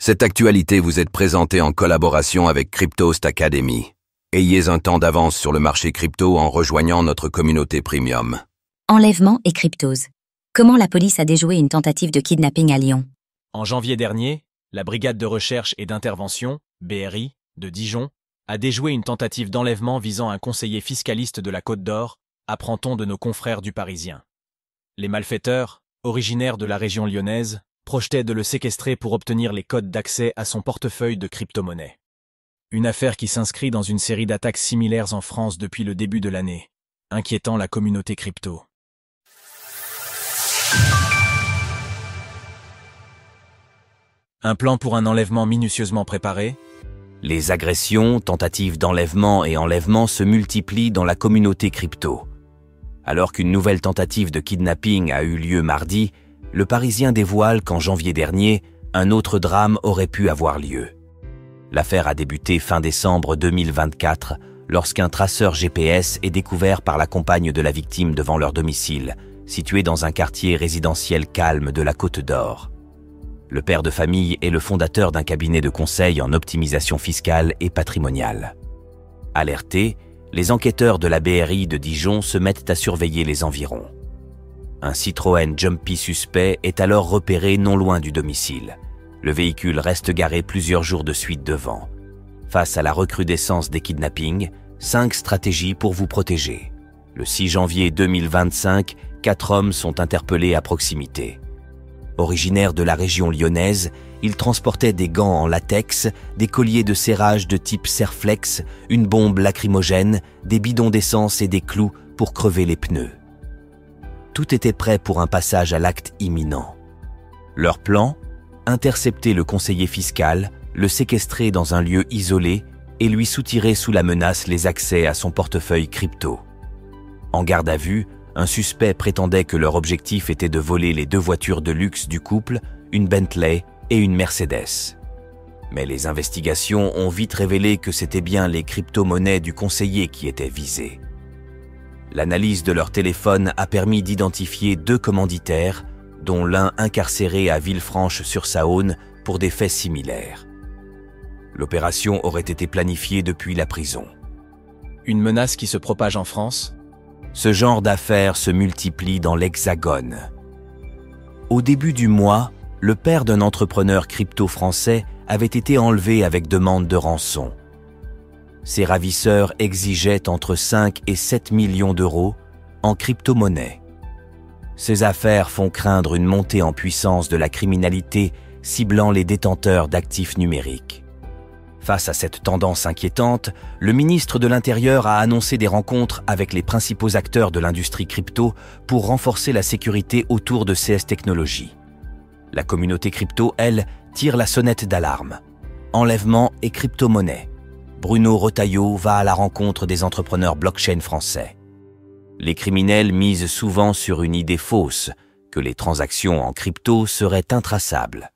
Cette actualité vous est présentée en collaboration avec Cryptost Academy. Ayez un temps d'avance sur le marché crypto en rejoignant notre communauté premium. Enlèvement et cryptose. Comment la police a déjoué une tentative de kidnapping à Lyon? En janvier dernier, la Brigade de recherche et d'intervention, BRI, de Dijon, a déjoué une tentative d'enlèvement visant un conseiller fiscaliste de la Côte d'Or, apprend-on de nos confrères du Parisien. Les malfaiteurs, originaires de la région lyonnaise, projetaient de le séquestrer pour obtenir les codes d'accès à son portefeuille de crypto-monnaies. Une affaire qui s'inscrit dans une série d'attaques similaires en France depuis le début de l'année, inquiétant la communauté crypto. Un plan pour un enlèvement minutieusement préparé? Les agressions, tentatives d'enlèvement et enlèvement se multiplient dans la communauté crypto. Alors qu'une nouvelle tentative de kidnapping a eu lieu mardi, le Parisien dévoile qu'en janvier dernier, un autre drame aurait pu avoir lieu. L'affaire a débuté fin décembre 2024, lorsqu'un traceur GPS est découvert par la compagne de la victime devant leur domicile, situé dans un quartier résidentiel calme de la Côte d'Or. Le père de famille est le fondateur d'un cabinet de conseil en optimisation fiscale et patrimoniale. Alertés, les enquêteurs de la BRI de Dijon se mettent à surveiller les environs. Un Citroën Jumpy suspect est alors repéré non loin du domicile. Le véhicule reste garé plusieurs jours de suite devant. Face à la recrudescence des kidnappings, 5 stratégies pour vous protéger. Le 6 janvier 2025, 4 hommes sont interpellés à proximité. Originaires de la région lyonnaise, ils transportaient des gants en latex, des colliers de serrage de type Serflex, une bombe lacrymogène, des bidons d'essence et des clous pour crever les pneus. Tout était prêt pour un passage à l'acte imminent. Leur plan? Intercepter le conseiller fiscal, le séquestrer dans un lieu isolé et lui soutirer sous la menace les accès à son portefeuille crypto. En garde à vue, un suspect prétendait que leur objectif était de voler les 2 voitures de luxe du couple, une Bentley et une Mercedes. Mais les investigations ont vite révélé que c'était bien les crypto-monnaies du conseiller qui étaient visées. L'analyse de leur téléphone a permis d'identifier 2 commanditaires, dont l'un incarcéré à Villefranche-sur-Saône pour des faits similaires. L'opération aurait été planifiée depuis la prison. Une menace qui se propage en France? Ce genre d'affaires se multiplie dans l'Hexagone. Au début du mois, le père d'un entrepreneur crypto français avait été enlevé avec demande de rançon. Ses ravisseurs exigeaient entre 5 et 7 millions d'euros en crypto-monnaie. Ces affaires font craindre une montée en puissance de la criminalité ciblant les détenteurs d'actifs numériques. Face à cette tendance inquiétante, le ministre de l'Intérieur a annoncé des rencontres avec les principaux acteurs de l'industrie crypto pour renforcer la sécurité autour de CS Technologies. La communauté crypto, elle, tire la sonnette d'alarme. Enlèvement et crypto-monnaie. Bruno Retailleau va à la rencontre des entrepreneurs blockchain français. Les criminels misent souvent sur une idée fausse, que les transactions en crypto seraient intraçables.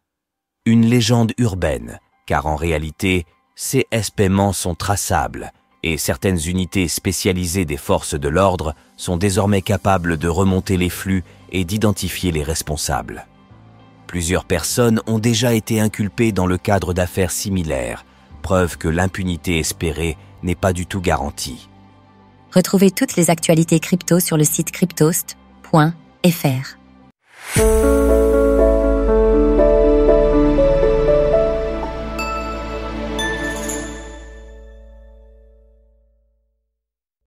Une légende urbaine, car en réalité, CS paiements sont traçables et certaines unités spécialisées des forces de l'ordre sont désormais capables de remonter les flux et d'identifier les responsables. Plusieurs personnes ont déjà été inculpées dans le cadre d'affaires similaires, preuve que l'impunité espérée n'est pas du tout garantie. Retrouvez toutes les actualités crypto sur le site cryptost.fr.